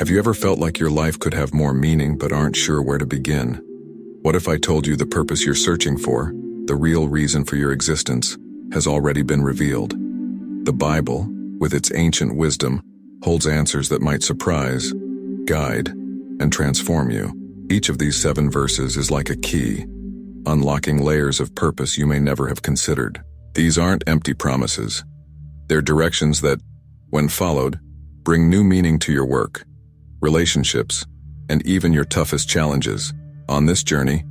Have you ever felt like your life could have more meaning but aren't sure where to begin? What if I told you the purpose you're searching for, the real reason for your existence, has already been revealed? The Bible, with its ancient wisdom, holds answers that might surprise, guide, and transform you. Each of these 7 verses is like a key, unlocking layers of purpose you may never have considered. These aren't empty promises. They're directions that, when followed, bring new meaning to your work, relationships, and even your toughest challenges. On this journey,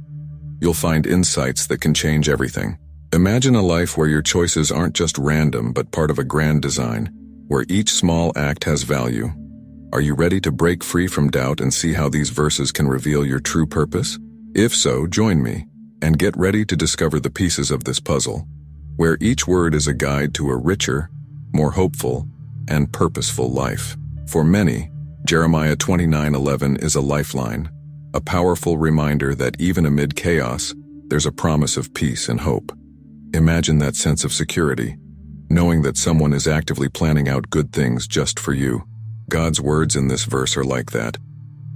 you'll find insights that can change everything. Imagine a life where your choices aren't just random but part of a grand design, where each small act has value. Are you ready to break free from doubt and see how these verses can reveal your true purpose? If so, join me, and get ready to discover the pieces of this puzzle, where each word is a guide to a richer, more hopeful, and purposeful life. For many, Jeremiah 29:11 is a lifeline, a powerful reminder that even amid chaos, there's a promise of peace and hope. Imagine that sense of security, knowing that someone is actively planning out good things just for you. God's words in this verse are like that,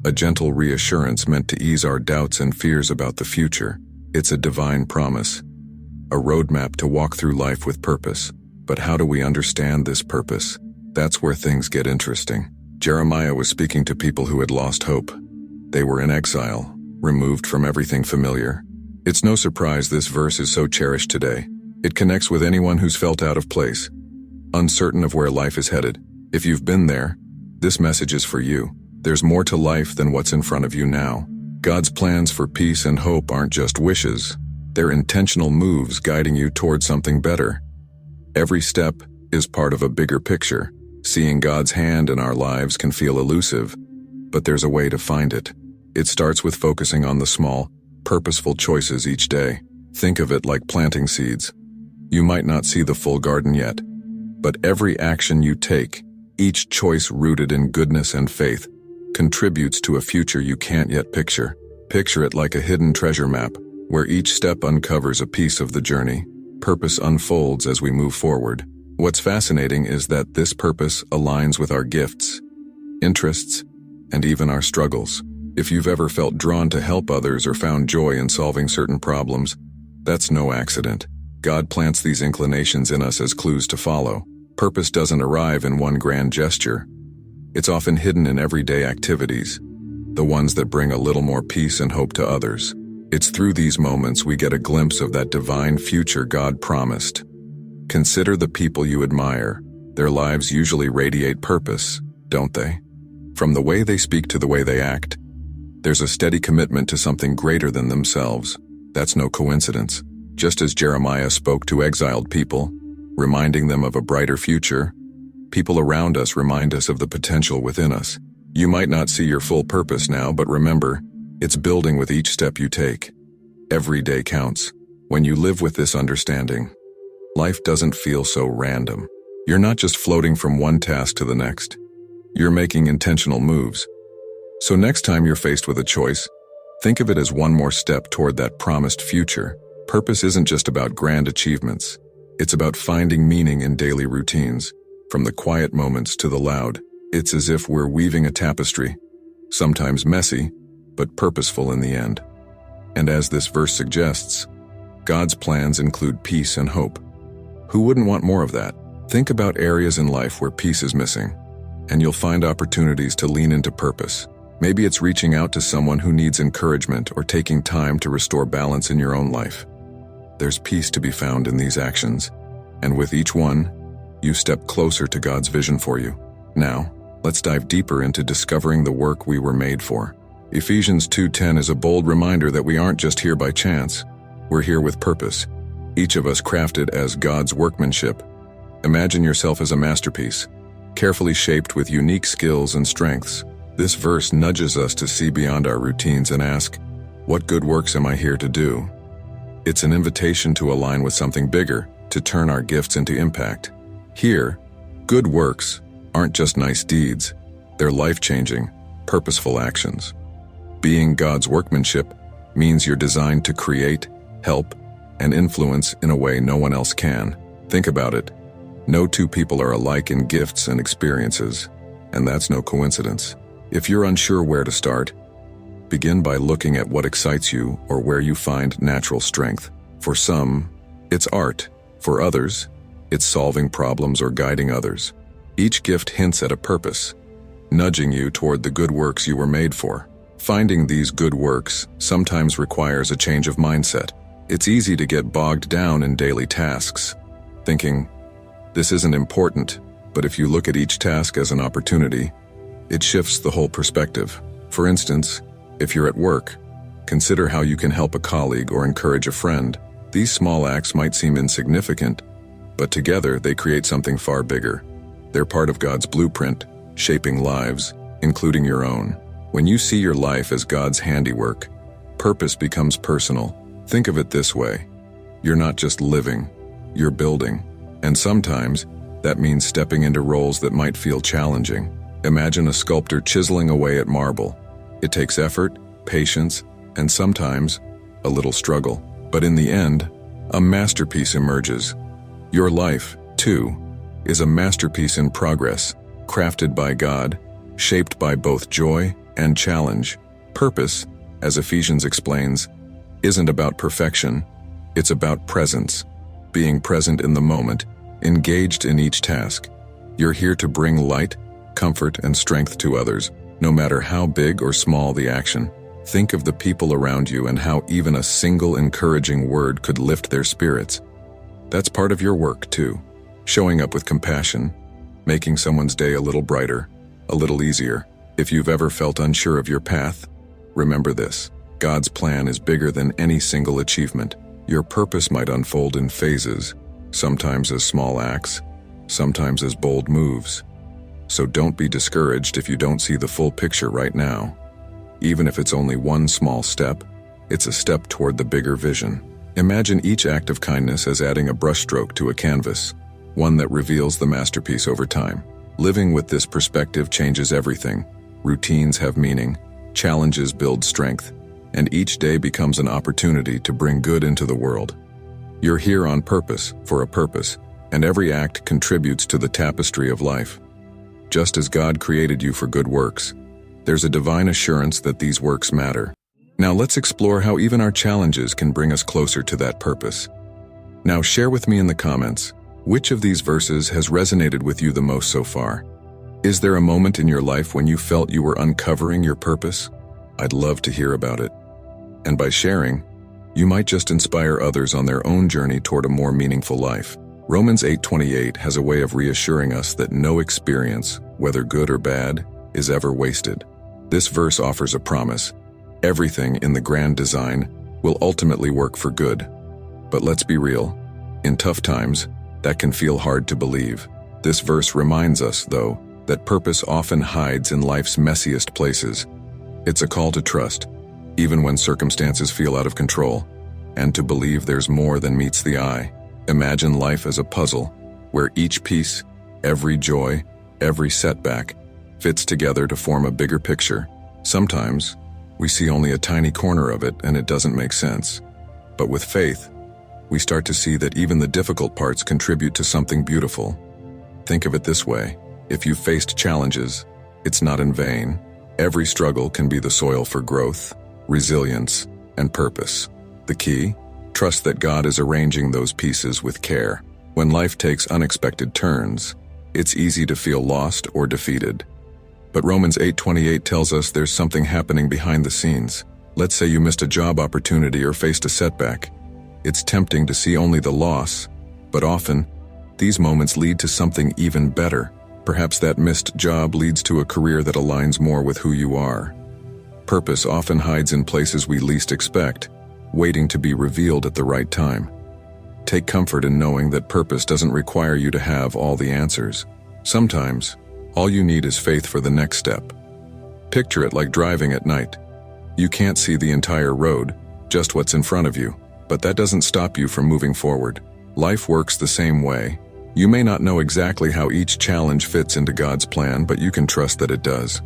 a gentle reassurance meant to ease our doubts and fears about the future. It's a divine promise, a roadmap to walk through life with purpose. But how do we understand this purpose? That's where things get interesting. Jeremiah was speaking to people who had lost hope. They were in exile, removed from everything familiar. It's no surprise this verse is so cherished today. It connects with anyone who's felt out of place, uncertain of where life is headed. If you've been there, this message is for you. There's more to life than what's in front of you now. God's plans for peace and hope aren't just wishes. They're intentional moves guiding you toward something better. Every step is part of a bigger picture. Seeing God's hand in our lives can feel elusive, but there's a way to find it. It starts with focusing on the small, purposeful choices each day. Think of it like planting seeds. You might not see the full garden yet, but every action you take, each choice rooted in goodness and faith, contributes to a future you can't yet picture. Picture it like a hidden treasure map, where each step uncovers a piece of the journey. Purpose unfolds as we move forward. What's fascinating is that this purpose aligns with our gifts, interests, and even our struggles. If you've ever felt drawn to help others or found joy in solving certain problems, that's no accident. God plants these inclinations in us as clues to follow. Purpose doesn't arrive in one grand gesture. It's often hidden in everyday activities, the ones that bring a little more peace and hope to others. It's through these moments we get a glimpse of that divine future God promised. Consider the people you admire. Their lives usually radiate purpose, don't they? From the way they speak to the way they act, there's a steady commitment to something greater than themselves. That's no coincidence. Just as Jeremiah spoke to exiled people, reminding them of a brighter future, people around us remind us of the potential within us. You might not see your full purpose now, but remember, it's building with each step you take. Every day counts. When you live with this understanding, life doesn't feel so random. You're not just floating from one task to the next. You're making intentional moves. So next time you're faced with a choice, think of it as one more step toward that promised future. Purpose isn't just about grand achievements. It's about finding meaning in daily routines, from the quiet moments to the loud. It's as if we're weaving a tapestry, sometimes messy, but purposeful in the end. And as this verse suggests, God's plans include peace and hope. Who wouldn't want more of that? Think about areas in life where peace is missing, and you'll find opportunities to lean into purpose. Maybe it's reaching out to someone who needs encouragement or taking time to restore balance in your own life. There's peace to be found in these actions, and with each one, you step closer to God's vision for you. Now, let's dive deeper into discovering the work we were made for. Ephesians 2:10 is a bold reminder that we aren't just here by chance. We're here with purpose, each of us crafted as God's workmanship. Imagine yourself as a masterpiece, carefully shaped with unique skills and strengths. This verse nudges us to see beyond our routines and ask, what good works am I here to do? It's an invitation to align with something bigger, to turn our gifts into impact. Here, good works aren't just nice deeds. They're life-changing, purposeful actions. Being God's workmanship means you're designed to create, help, and influence in a way no one else can. Think about it. No two people are alike in gifts and experiences, and that's no coincidence. If you're unsure where to start, begin by looking at what excites you or where you find natural strength. For some, it's art. For others, it's solving problems or guiding others. Each gift hints at a purpose, nudging you toward the good works you were made for. Finding these good works sometimes requires a change of mindset. It's easy to get bogged down in daily tasks, thinking, this isn't important, but if you look at each task as an opportunity, it shifts the whole perspective. For instance, if you're at work, consider how you can help a colleague or encourage a friend. These small acts might seem insignificant, but together they create something far bigger. They're part of God's blueprint, shaping lives, including your own. When you see your life as God's handiwork, purpose becomes personal. Think of it this way: you're not just living, you're building. And sometimes, that means stepping into roles that might feel challenging. Imagine a sculptor chiseling away at marble. It takes effort, patience, and sometimes a little struggle. But in the end, a masterpiece emerges. Your life, too, is a masterpiece in progress, crafted by God, shaped by both joy and challenge. Purpose, as Ephesians explains, isn't about perfection, it's about presence. Being present in the moment, engaged in each task. You're here to bring light, comfort, and strength to others, no matter how big or small the action. Think of the people around you and how even a single encouraging word could lift their spirits. That's part of your work, too. Showing up with compassion, making someone's day a little brighter, a little easier. If you've ever felt unsure of your path, remember this: God's plan is bigger than any single achievement. Your purpose might unfold in phases, sometimes as small acts, sometimes as bold moves. So don't be discouraged if you don't see the full picture right now. Even if it's only one small step, it's a step toward the bigger vision. Imagine each act of kindness as adding a brushstroke to a canvas, one that reveals the masterpiece over time. Living with this perspective changes everything. Routines have meaning, challenges build strength, and each day becomes an opportunity to bring good into the world. You're here on purpose, for a purpose, and every act contributes to the tapestry of life. Just as God created you for good works, there's a divine assurance that these works matter. Now let's explore how even our challenges can bring us closer to that purpose. Now share with me in the comments, which of these verses has resonated with you the most so far? Is there a moment in your life when you felt you were uncovering your purpose? I'd love to hear about it. And by sharing, you might just inspire others on their own journey toward a more meaningful life. Romans 8:28 has a way of reassuring us that no experience, whether good or bad, is ever wasted. This verse offers a promise: everything in the grand design will ultimately work for good. But let's be real, in tough times, that can feel hard to believe. This verse reminds us, though, that purpose often hides in life's messiest places. It's a call to trust, even when circumstances feel out of control, and to believe there's more than meets the eye. Imagine life as a puzzle, where each piece, every joy, every setback, fits together to form a bigger picture. Sometimes, we see only a tiny corner of it and it doesn't make sense. But with faith, we start to see that even the difficult parts contribute to something beautiful. Think of it this way: if you've faced challenges, it's not in vain. Every struggle can be the soil for growth, resilience, and purpose. The key? Trust that God is arranging those pieces with care. When life takes unexpected turns, it's easy to feel lost or defeated. But Romans 8:28 tells us there's something happening behind the scenes. Let's say you missed a job opportunity or faced a setback. It's tempting to see only the loss, but often, these moments lead to something even better. Perhaps that missed job leads to a career that aligns more with who you are. Purpose often hides in places we least expect, waiting to be revealed at the right time. Take comfort in knowing that purpose doesn't require you to have all the answers. Sometimes, all you need is faith for the next step. Picture it like driving at night. You can't see the entire road, just what's in front of you, but that doesn't stop you from moving forward. Life works the same way. You may not know exactly how each challenge fits into God's plan, but you can trust that it does.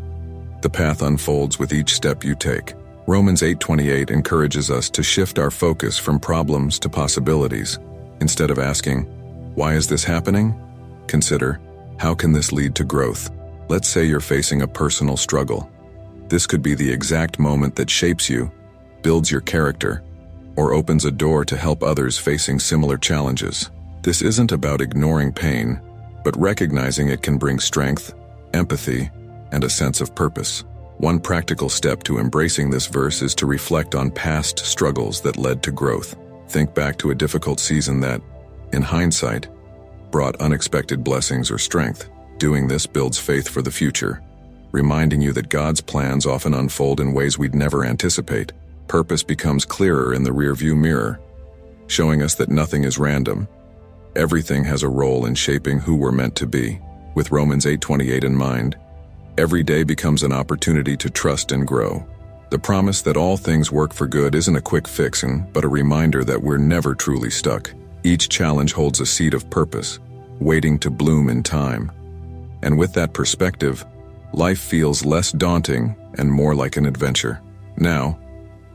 The path unfolds with each step you take. Romans 8:28 encourages us to shift our focus from problems to possibilities. Instead of asking, "Why is this happening?" consider, "How can this lead to growth?" Let's say you're facing a personal struggle. This could be the exact moment that shapes you, builds your character, or opens a door to help others facing similar challenges. This isn't about ignoring pain, but recognizing it can bring strength, empathy, and a sense of purpose. One practical step to embracing this verse is to reflect on past struggles that led to growth. Think back to a difficult season that, in hindsight, brought unexpected blessings or strength. Doing this builds faith for the future, reminding you that God's plans often unfold in ways we'd never anticipate. Purpose becomes clearer in the rearview mirror, showing us that nothing is random. Everything has a role in shaping who we're meant to be. With Romans 8:28 in mind, every day becomes an opportunity to trust and grow. The promise that all things work for good isn't a quick fix, but a reminder that we're never truly stuck. Each challenge holds a seed of purpose, waiting to bloom in time. And with that perspective, life feels less daunting and more like an adventure. Now,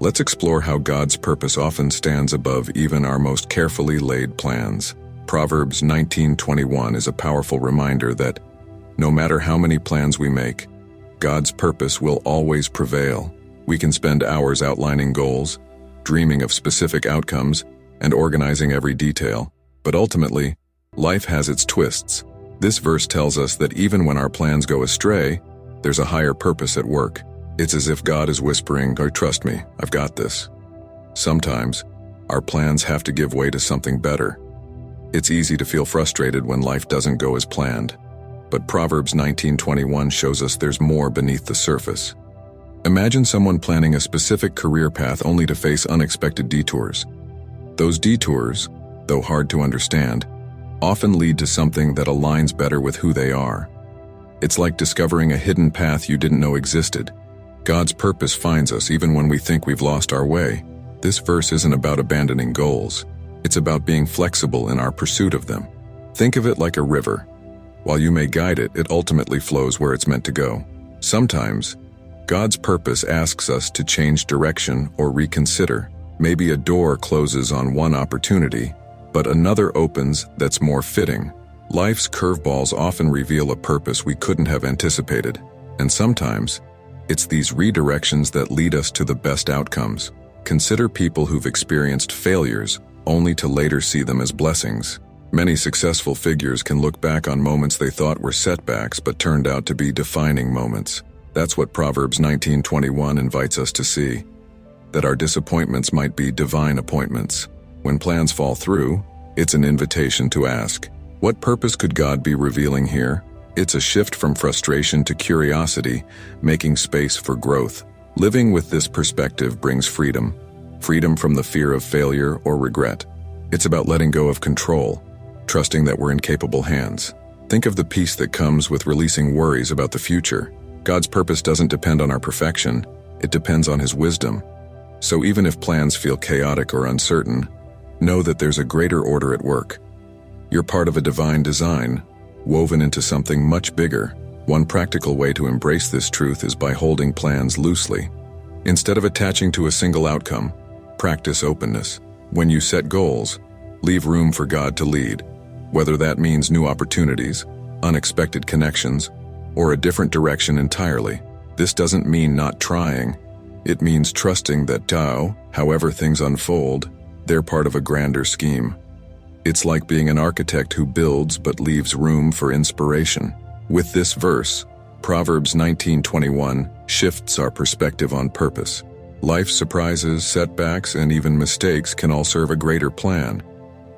let's explore how God's purpose often stands above even our most carefully laid plans. Proverbs 19:21 is a powerful reminder that no matter how many plans we make, God's purpose will always prevail. We can spend hours outlining goals, dreaming of specific outcomes, and organizing every detail. But ultimately, life has its twists. This verse tells us that even when our plans go astray, there's a higher purpose at work. It's as if God is whispering, "Oh, trust me, I've got this." Sometimes, our plans have to give way to something better. It's easy to feel frustrated when life doesn't go as planned. But Proverbs 19:21 shows us there's more beneath the surface. Imagine someone planning a specific career path only to face unexpected detours. Those detours, though hard to understand, often lead to something that aligns better with who they are. It's like discovering a hidden path you didn't know existed. God's purpose finds us even when we think we've lost our way. This verse isn't about abandoning goals. It's about being flexible in our pursuit of them. Think of it like a river. While you may guide it, it ultimately flows where it's meant to go. Sometimes, God's purpose asks us to change direction or reconsider. Maybe a door closes on one opportunity, but another opens that's more fitting. Life's curveballs often reveal a purpose we couldn't have anticipated, and sometimes, it's these redirections that lead us to the best outcomes. Consider people who've experienced failures only to later see them as blessings. Many successful figures can look back on moments they thought were setbacks but turned out to be defining moments. That's what Proverbs 19:21 invites us to see, that our disappointments might be divine appointments. When plans fall through, it's an invitation to ask, what purpose could God be revealing here? It's a shift from frustration to curiosity, making space for growth. Living with this perspective brings freedom from the fear of failure or regret. It's about letting go of control, trusting that we're in capable hands. Think of the peace that comes with releasing worries about the future. God's purpose doesn't depend on our perfection, it depends on His wisdom. So even if plans feel chaotic or uncertain, know that there's a greater order at work. You're part of a divine design, woven into something much bigger. One practical way to embrace this truth is by holding plans loosely. Instead of attaching to a single outcome, practice openness. When you set goals, leave room for God to lead, whether that means new opportunities, unexpected connections, or a different direction entirely. This doesn't mean not trying. It means trusting that however things unfold, they're part of a grander scheme. It's like being an architect who builds but leaves room for inspiration. With this verse, Proverbs 19:21 shifts our perspective on purpose. Life's surprises, setbacks, and even mistakes can all serve a greater plan.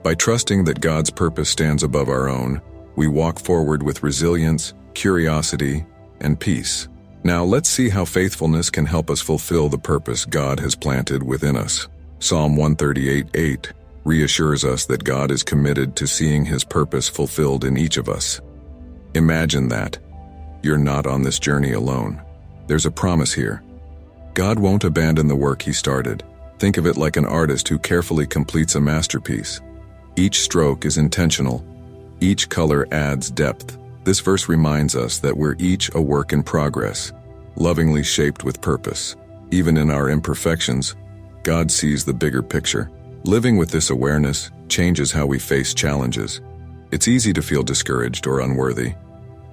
By trusting that God's purpose stands above our own, we walk forward with resilience, curiosity, and peace. Now let's see how faithfulness can help us fulfill the purpose God has planted within us. Psalm 138:8 reassures us that God is committed to seeing His purpose fulfilled in each of us. Imagine that. You're not on this journey alone. There's a promise here. God won't abandon the work He started. Think of it like an artist who carefully completes a masterpiece. Each stroke is intentional. Each color adds depth. This verse reminds us that we're each a work in progress, lovingly shaped with purpose. Even in our imperfections, God sees the bigger picture. Living with this awareness changes how we face challenges. It's easy to feel discouraged or unworthy,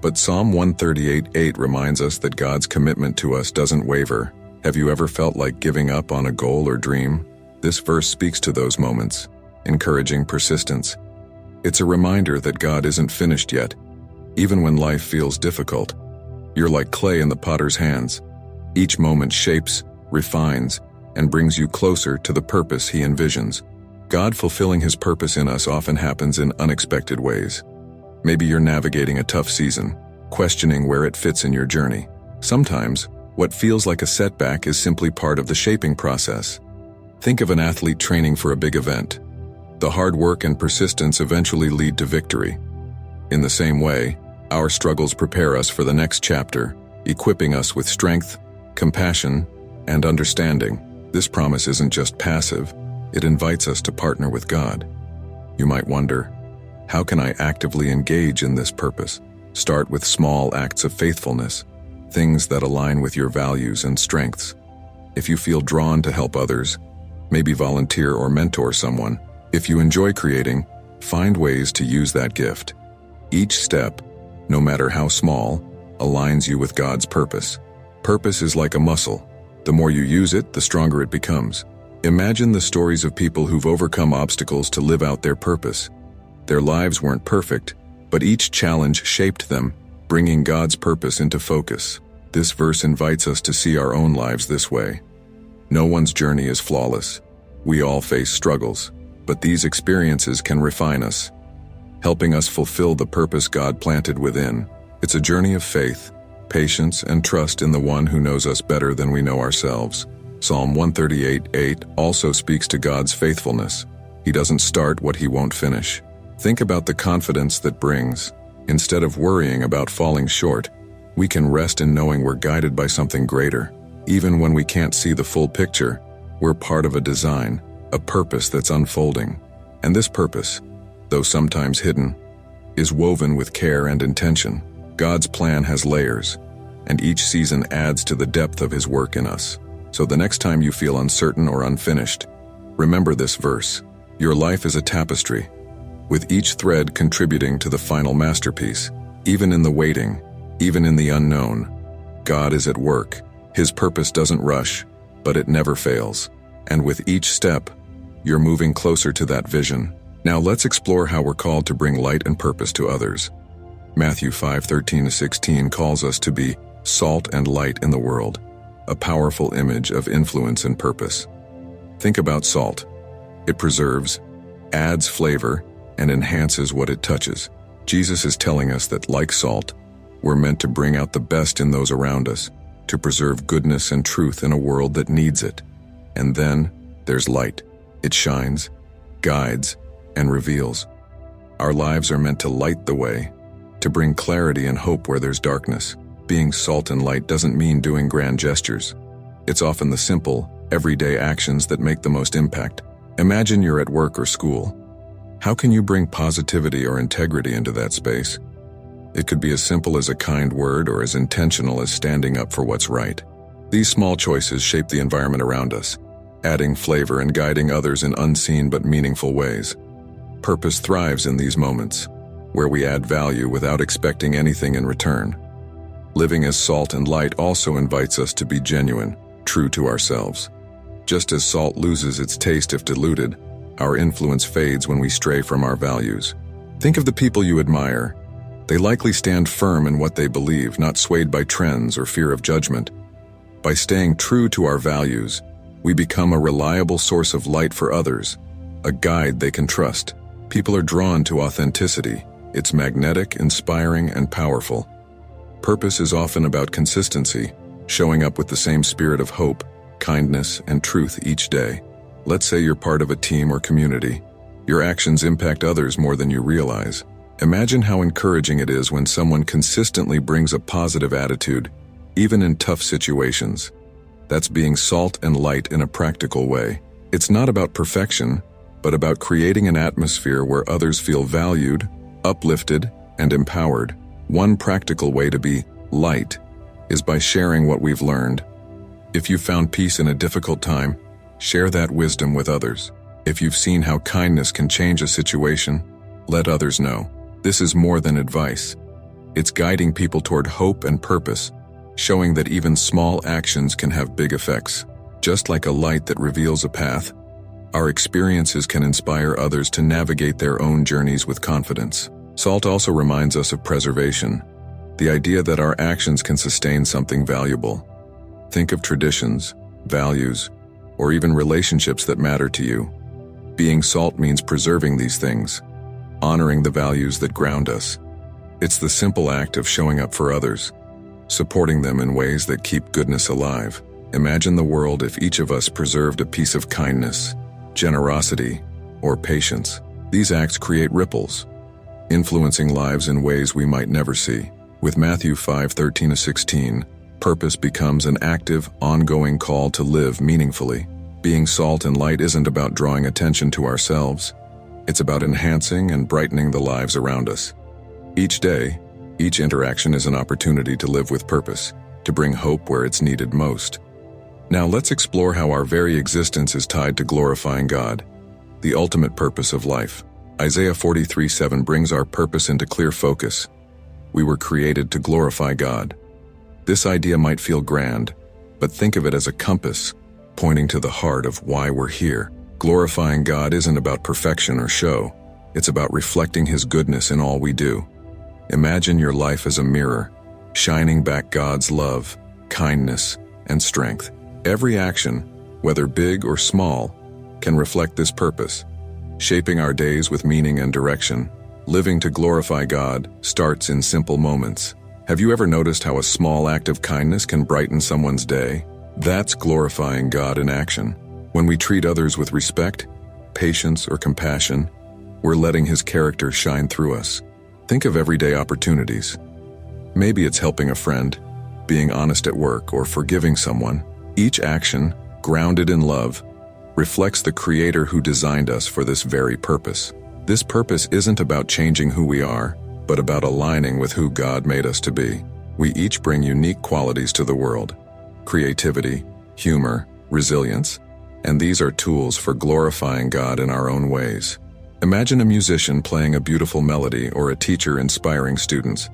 But Psalm 138:8 reminds us that God's commitment to us doesn't waver. Have you ever felt like giving up on a goal or dream? This verse speaks to those moments, encouraging persistence. It's a reminder that God isn't finished yet, even when life feels difficult. You're like clay in the potter's hands. Each moment shapes, refines, and brings you closer to the purpose He envisions. God fulfilling His purpose in us often happens in unexpected ways. Maybe you're navigating a tough season, questioning where it fits in your journey. Sometimes, what feels like a setback is simply part of the shaping process. Think of an athlete training for a big event. The hard work and persistence eventually lead to victory. In the same way, our struggles prepare us for the next chapter, equipping us with strength, compassion, and understanding. This promise isn't just passive, it invites us to partner with God. You might wonder, how can I actively engage in this purpose? Start with small acts of faithfulness, things that align with your values and strengths. If you feel drawn to help others, maybe volunteer or mentor someone. If you enjoy creating, find ways to use that gift. Each step, no matter how small, aligns you with God's purpose. Purpose is like a muscle. The more you use it, the stronger it becomes. Imagine the stories of people who've overcome obstacles to live out their purpose. Their lives weren't perfect, but each challenge shaped them, bringing God's purpose into focus. This verse invites us to see our own lives this way. No one's journey is flawless. We all face struggles, but these experiences can refine us, helping us fulfill the purpose God planted within. It's a journey of faith, patience, and trust in the one who knows us better than we know ourselves. Psalm 138:8 also speaks to God's faithfulness. He doesn't start what He won't finish. Think about the confidence that brings. Instead of worrying about falling short, we can rest in knowing we're guided by something greater. Even when we can't see the full picture, we're part of a design, a purpose that's unfolding. And this purpose, though sometimes hidden, is woven with care and intention. God's plan has layers, and each season adds to the depth of His work in us. So the next time you feel uncertain or unfinished, remember this verse. Your life is a tapestry, with each thread contributing to the final masterpiece. Even in the waiting, even in the unknown, God is at work. His purpose doesn't rush, but it never fails. And with each step, you're moving closer to that vision. Now let's explore how we're called to bring light and purpose to others. Matthew 5:13-16 calls us to be salt and light in the world, a powerful image of influence and purpose. Think about salt. It preserves, adds flavor, and enhances what it touches. Jesus is telling us that, like salt, we're meant to bring out the best in those around us, to preserve goodness and truth in a world that needs it. And then there's light. It shines, guides, and reveals. Our lives are meant to light the way, to bring clarity and hope where there's darkness. Being salt and light doesn't mean doing grand gestures. It's often the simple, everyday actions that make the most impact. Imagine you're at work or school. How can you bring positivity or integrity into that space? It could be as simple as a kind word or as intentional as standing up for what's right. These small choices shape the environment around us, adding flavor and guiding others in unseen but meaningful ways. Purpose thrives in these moments, where we add value without expecting anything in return. Living as salt and light also invites us to be genuine, true to ourselves. Just as salt loses its taste if diluted, our influence fades when we stray from our values. Think of the people you admire. They likely stand firm in what they believe, not swayed by trends or fear of judgment. By staying true to our values, we become a reliable source of light for others, a guide they can trust. People are drawn to authenticity. It's magnetic, inspiring, and powerful. Purpose is often about consistency, showing up with the same spirit of hope, kindness, and truth each day. Let's say you're part of a team or community. Your actions impact others more than you realize. Imagine how encouraging it is when someone consistently brings a positive attitude, even in tough situations. That's being salt and light in a practical way. It's not about perfection, but about creating an atmosphere where others feel valued, uplifted, and empowered. One practical way to be light is by sharing what we've learned. If you've found peace in a difficult time, share that wisdom with others. If you've seen how kindness can change a situation, let others know. This is more than advice. It's guiding people toward hope and purpose, showing that even small actions can have big effects. Just like a light that reveals a path, our experiences can inspire others to navigate their own journeys with confidence. SALT also reminds us of preservation, the idea that our actions can sustain something valuable. Think of traditions, values, or even relationships that matter to you. Being SALT means preserving these things, honoring the values that ground us. It's the simple act of showing up for others, supporting them in ways that keep goodness alive. Imagine the world if each of us preserved a piece of kindness, generosity, or patience. These acts create ripples, influencing lives in ways we might never see. With Matthew 5:13-16, purpose becomes an active, ongoing call to live meaningfully. Being salt and light isn't about drawing attention to ourselves. It's about enhancing and brightening the lives around us. Each day, each interaction is an opportunity to live with purpose, to bring hope where it's needed most. Now let's explore how our very existence is tied to glorifying God, the ultimate purpose of life. Isaiah 43:7 brings our purpose into clear focus. We were created to glorify God. This idea might feel grand, but think of it as a compass, pointing to the heart of why we're here. Glorifying God isn't about perfection or show. It's about reflecting His goodness in all we do. Imagine your life as a mirror, shining back God's love, kindness, and strength. Every action, whether big or small, can reflect this purpose, shaping our days with meaning and direction. Living to glorify God starts in simple moments. Have you ever noticed how a small act of kindness can brighten someone's day? That's glorifying God in action. When we treat others with respect, patience, or compassion, we're letting His character shine through us. Think of everyday opportunities. Maybe it's helping a friend, being honest at work, or forgiving someone. Each action, grounded in love, reflects the Creator who designed us for this very purpose. This purpose isn't about changing who we are, but about aligning with who God made us to be. We each bring unique qualities to the world: creativity, humor, resilience, and these are tools for glorifying God in our own ways. Imagine a musician playing a beautiful melody or a teacher inspiring students.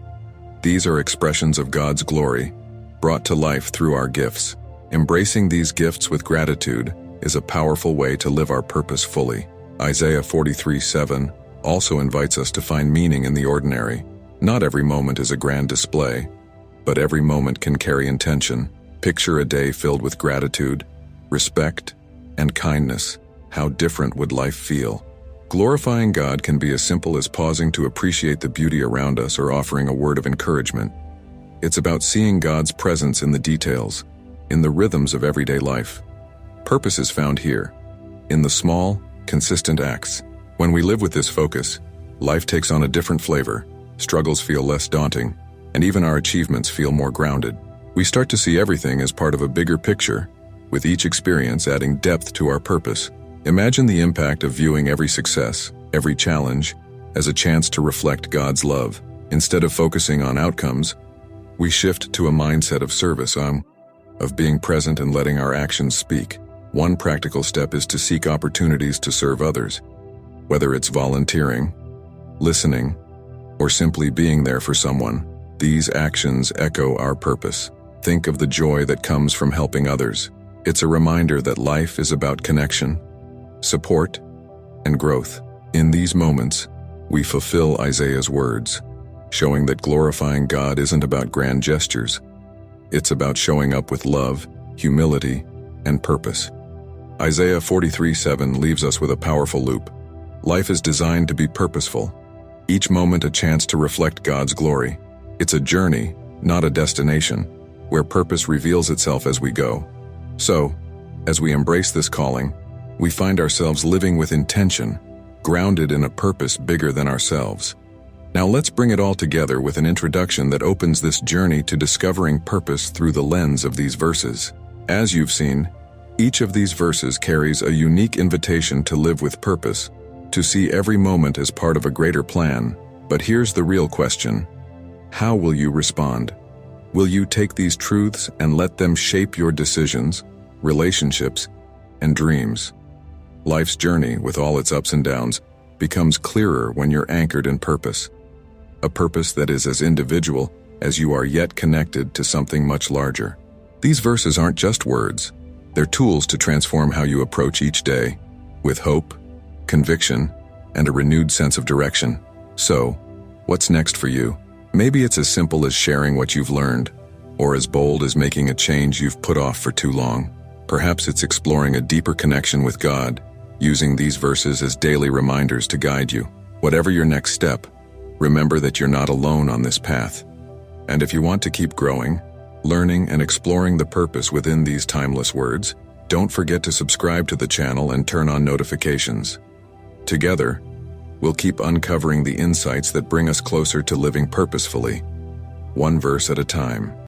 These are expressions of God's glory, brought to life through our gifts. Embracing these gifts with gratitude is a powerful way to live our purpose fully. Isaiah 43:7 also invites us to find meaning in the ordinary. Not every moment is a grand display, but every moment can carry intention. Picture a day filled with gratitude, respect, and kindness. How different would life feel? Glorifying God can be as simple as pausing to appreciate the beauty around us or offering a word of encouragement. It's about seeing God's presence in the details, in the rhythms of everyday life. Purpose is found here, in the small, consistent acts. When we live with this focus, life takes on a different flavor, struggles feel less daunting, and even our achievements feel more grounded. We start to see everything as part of a bigger picture, with each experience adding depth to our purpose. Imagine the impact of viewing every success, every challenge, as a chance to reflect God's love. Instead of focusing on outcomes, we shift to a mindset of service, of being present and letting our actions speak. One practical step is to seek opportunities to serve others, whether it's volunteering, listening, or simply being there for someone. These actions echo our purpose. Think of the joy that comes from helping others. It's a reminder that life is about connection, support, and growth. In these moments, we fulfill Isaiah's words, showing that glorifying God isn't about grand gestures. It's about showing up with love, humility, and purpose. Isaiah 43:7 leaves us with a powerful loop. Life is designed to be purposeful, each moment a chance to reflect God's glory. It's a journey, not a destination, where purpose reveals itself as we go. So, as we embrace this calling, we find ourselves living with intention, grounded in a purpose bigger than ourselves. Now let's bring it all together with an introduction that opens this journey to discovering purpose through the lens of these verses. As you've seen, each of these verses carries a unique invitation to live with purpose, to see every moment as part of a greater plan. But here's the real question: how will you respond? Will you take these truths and let them shape your decisions, relationships, and dreams? Life's journey, with all its ups and downs, becomes clearer when you're anchored in purpose. a purpose that is as individual as you are yet connected to something much larger. These verses aren't just words, they're tools to transform how you approach each day, with hope, conviction, and a renewed sense of direction. So, what's next for you? Maybe it's as simple as sharing what you've learned, or as bold as making a change you've put off for too long. Perhaps it's exploring a deeper connection with God, using these verses as daily reminders to guide you. Whatever your next step, remember that you're not alone on this path. And if you want to keep growing, learning, and exploring the purpose within these timeless words, don't forget to subscribe to the channel and turn on notifications. Together, we'll keep uncovering the insights that bring us closer to living purposefully, one verse at a time.